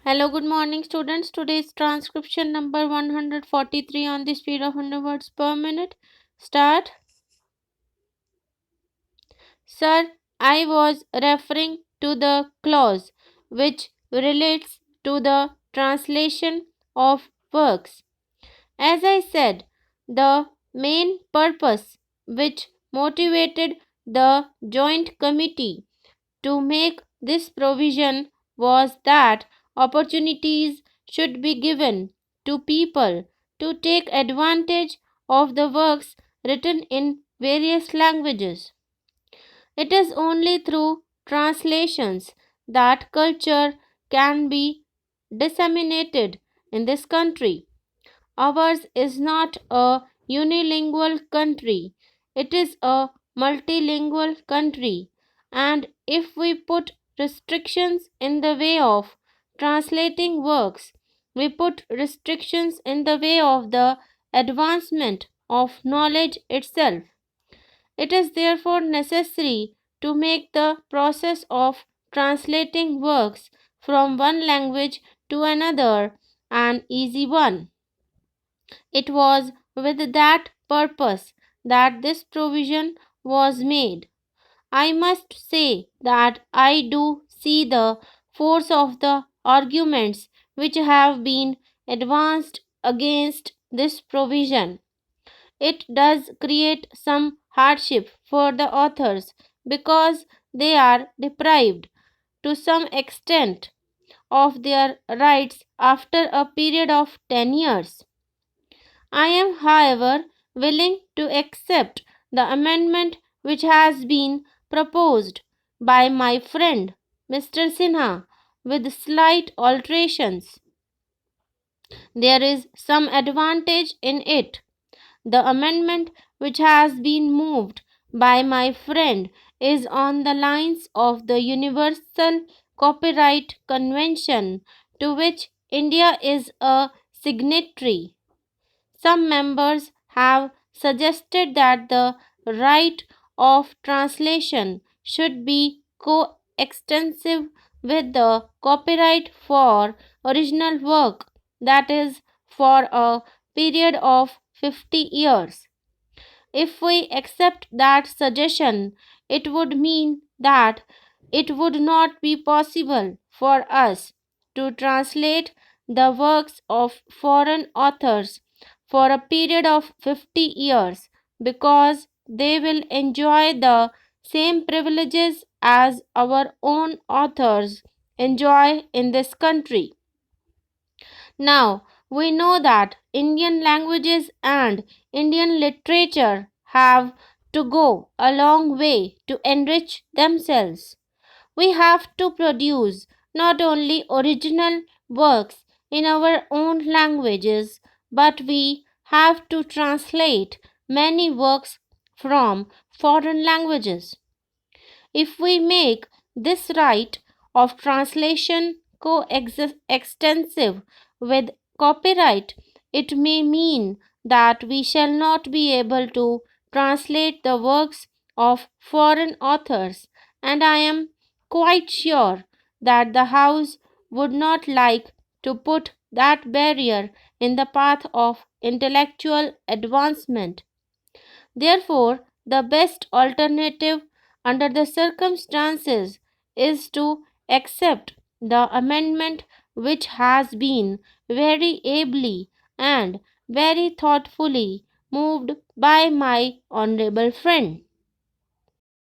Hello, good morning, students. Today's transcription number 143 on the speed of 100 words per minute. Start. Sir, I was referring to the clause which relates to the translation of works. As I said, the main purpose which motivated the joint committee to make this provision was that opportunities should be given to people to take advantage of the works written in various languages. It is only through translations that culture can be disseminated in this country. Ours is not a unilingual country, it is a multilingual country. And if we put restrictions in the way of translating works, we put restrictions in the way of the advancement of knowledge itself. It is therefore necessary to make the process of translating works from one language to another an easy one. It was with that purpose that this provision was made. I must say that I do see the force of the arguments which have been advanced against this provision. It does create some hardship for the authors because they are deprived to some extent of their rights after a period of 10 years. I am, however, willing to accept the amendment which has been proposed by my friend Mr. Sinha with slight alterations. There is some advantage in it. The amendment which has been moved by my friend is on the lines of the Universal Copyright Convention to which India is a signatory. Some members have suggested that the right of translation should be coextensive with the copyright for original work, that is, for a period of 50 years. If we accept that suggestion, it would mean that it would not be possible for us to translate the works of foreign authors for a period of 50 years because they will enjoy the same privileges as our own authors enjoy in this country. Now, we know that Indian languages and Indian literature have to go a long way to enrich themselves. We have to produce not only original works in our own languages, but we have to translate many works from foreign languages. If we make this right of translation coextensive with copyright, it may mean that we shall not be able to translate the works of foreign authors, and I am quite sure that the House would not like to put that barrier in the path of intellectual advancement. Therefore, the best alternative under the circumstances is to accept the amendment which has been very ably and very thoughtfully moved by my honorable friend.